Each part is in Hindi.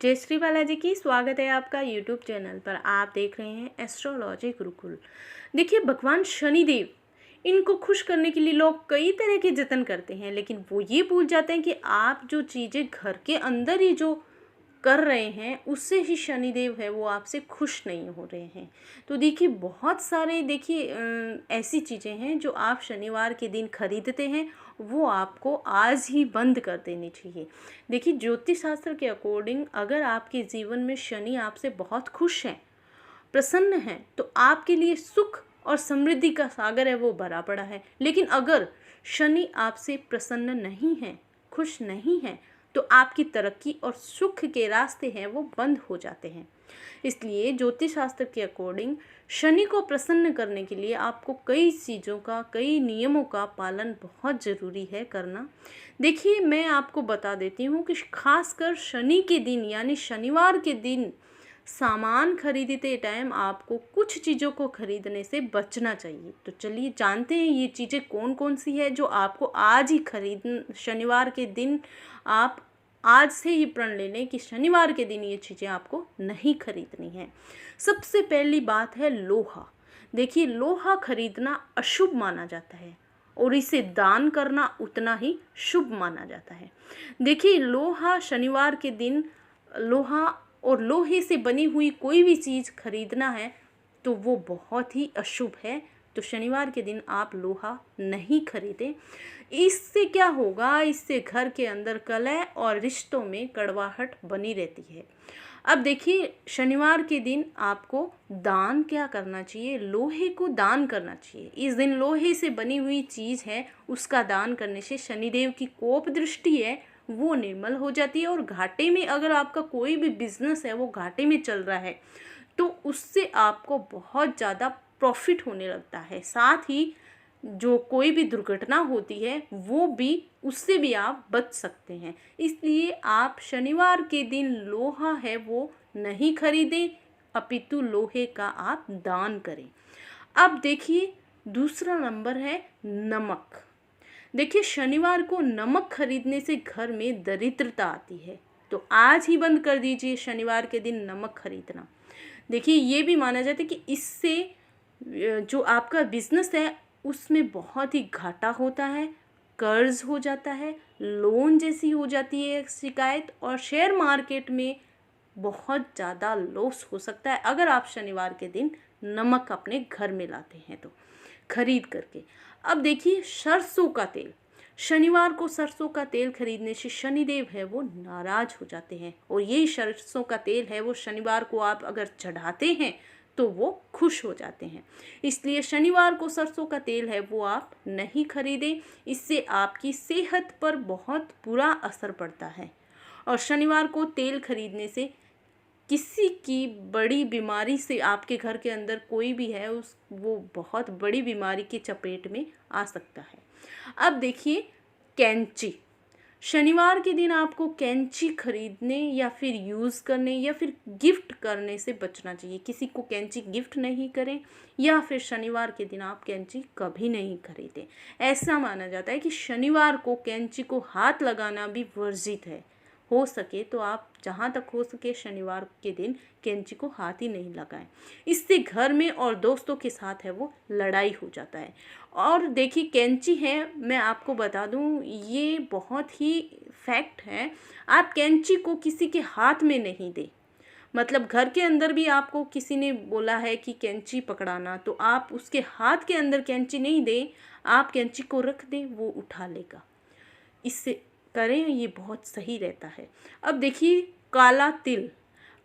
जय श्री बालाजी की स्वागत है आपका यूट्यूब चैनल पर। आप देख रहे हैं एस्ट्रोलॉजी गुरुकुल। देखिए, भगवान शनिदेव, इनको खुश करने के लिए लोग कई तरह के जतन करते हैं, लेकिन वो ये भूल जाते हैं कि आप जो चीज़ें घर के अंदर ही जो कर रहे हैं उससे ही शनिदेव है वो आपसे खुश नहीं हो रहे हैं। तो देखिए, बहुत सारे ऐसी चीज़ें हैं जो आप शनिवार के दिन खरीदते हैं, वो आपको आज ही बंद कर देनी चाहिए। देखिए, ज्योतिष शास्त्र के अकॉर्डिंग अगर आपके जीवन में शनि आपसे बहुत खुश हैं, प्रसन्न हैं, तो आपके लिए सुख और समृद्धि का सागर है वो भरा पड़ा है। लेकिन अगर शनि आपसे प्रसन्न नहीं है, खुश नहीं है, तो आपकी तरक्की और सुख के रास्ते हैं वो बंद हो जाते हैं। इसलिए ज्योतिष शास्त्र के अकॉर्डिंग शनि को प्रसन्न करने के लिए आपको कई चीज़ों का, कई नियमों का पालन बहुत ज़रूरी है करना। देखिए, मैं आपको बता देती हूँ कि खासकर शनि के दिन यानी शनिवार के दिन सामान खरीदते टाइम आपको कुछ चीज़ों को खरीदने से बचना चाहिए। तो चलिए जानते हैं ये चीज़ें कौन कौन सी है जो आपको आज ही शनिवार के दिन आप आज से ही प्रण ले लें कि शनिवार के दिन ये चीज़ें आपको नहीं खरीदनी है। सबसे पहली बात है लोहा। देखिए, लोहा खरीदना अशुभ माना जाता है और इसे दान करना उतना ही शुभ माना जाता है। देखिए, लोहा शनिवार के दिन लोहा और लोहे से बनी हुई कोई भी चीज़ खरीदना है तो वो बहुत ही अशुभ है। तो शनिवार के दिन आप लोहा नहीं खरीदें। इससे क्या होगा, इससे घर के अंदर कलह और रिश्तों में कड़वाहट बनी रहती है। अब देखिए, शनिवार के दिन आपको दान क्या करना चाहिए, लोहे को दान करना चाहिए। इस दिन लोहे से बनी हुई चीज़ है उसका दान करने से शनिदेव की कोप दृष्टि है वो निर्मल हो जाती है। और घाटे में अगर आपका कोई भी बिजनेस है वो घाटे में चल रहा है तो उससे आपको बहुत ज़्यादा प्रॉफिट होने लगता है। साथ ही जो कोई भी दुर्घटना होती है वो भी उससे भी आप बच सकते हैं। इसलिए आप शनिवार के दिन लोहा है वो नहीं खरीदें, अपितु लोहे का आप दान करें। अब देखिए, दूसरा नंबर है नमक। देखिए, शनिवार को नमक खरीदने से घर में दरिद्रता आती है, तो आज ही बंद कर दीजिए शनिवार के दिन नमक खरीदना। देखिए, ये भी माना जाता है कि इससे जो आपका बिजनेस है उसमें बहुत ही घाटा होता है, कर्ज हो जाता है, लोन जैसी हो जाती है शिकायत, और शेयर मार्केट में बहुत ज़्यादा लॉस हो सकता है अगर आप शनिवार के दिन नमक अपने घर में लाते हैं तो खरीद करके। अब देखिए, सरसों का तेल। शनिवार को सरसों का तेल खरीदने से शनिदेव है वो नाराज हो जाते हैं, और यही सरसों का तेल है वो शनिवार को आप अगर चढ़ाते हैं तो वो खुश हो जाते हैं। इसलिए शनिवार को सरसों का तेल है वो आप नहीं खरीदें, इससे आपकी सेहत पर बहुत बुरा असर पड़ता है। और शनिवार को तेल खरीदने से किसी की बड़ी बीमारी से, आपके घर के अंदर कोई भी है वो बहुत बड़ी बीमारी की चपेट में आ सकता है। अब देखिए, कैंची। शनिवार के दिन आपको कैंची खरीदने या फिर यूज़ करने या फिर गिफ्ट करने से बचना चाहिए। किसी को कैंची गिफ्ट नहीं करें, या फिर शनिवार के दिन आप कैंची कभी नहीं खरीदें। ऐसा माना जाता है कि शनिवार को कैंची को हाथ लगाना भी वर्जित है। हो सके तो आप जहाँ तक हो सके शनिवार के दिन कैंची को हाथ ही नहीं लगाएं। इससे घर में और दोस्तों के साथ है वो लड़ाई हो जाता है। और देखिए, कैंची है, मैं आपको बता दूं, ये बहुत ही फैक्ट है, आप कैंची को किसी के हाथ में नहीं दें। मतलब घर के अंदर भी आपको किसी ने बोला है कि कैंची पकड़ाना, तो आप उसके हाथ के अंदर कैंची नहीं दें, आप कैंची को रख दें, वो उठा लेगा। इससे करें, ये बहुत सही रहता है। अब देखिए, काला तिल।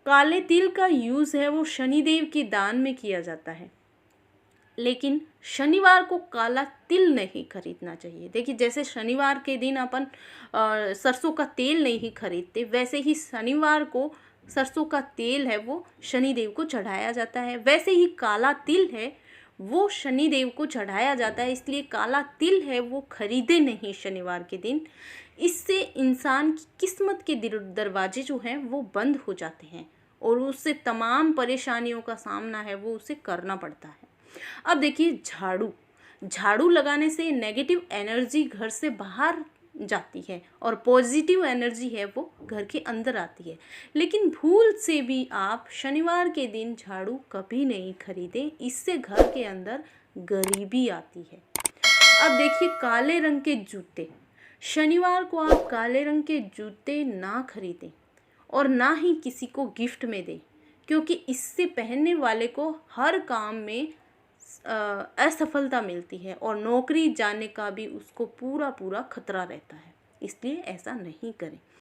काले तिल का यूज़ है वो शनिदेव के दान में किया जाता है, लेकिन शनिवार को काला तिल नहीं खरीदना चाहिए। देखिए, जैसे शनिवार के दिन अपन सरसों का तेल नहीं खरीदते, वैसे ही शनिवार को सरसों का तेल है वो शनिदेव को चढ़ाया जाता है। वैसे ही काला तिल है वो शनिदेव को चढ़ाया जाता है। इसलिए काला तिल है वो खरीदे नहीं शनिवार के दिन। इससे इंसान की किस्मत के दरवाजे जो हैं वो बंद हो जाते हैं और उससे तमाम परेशानियों का सामना है वो उसे करना पड़ता है। अब देखिए, झाड़ू। झाड़ू लगाने से नेगेटिव एनर्जी घर से बाहर जाती है और पॉजिटिव एनर्जी है वो घर के अंदर आती है। लेकिन भूल से भी आप शनिवार के दिन झाड़ू कभी नहीं खरीदें, इससे घर के अंदर गरीबी आती है। अब देखिए काले रंग के जूते, शनिवार को आप काले रंग के जूते ना खरीदें और ना ही किसी को गिफ्ट में दें, क्योंकि इससे पहनने वाले को हर काम में असफलता मिलती है और नौकरी जाने का भी उसको पूरा पूरा खतरा रहता है। इसलिए ऐसा नहीं करें।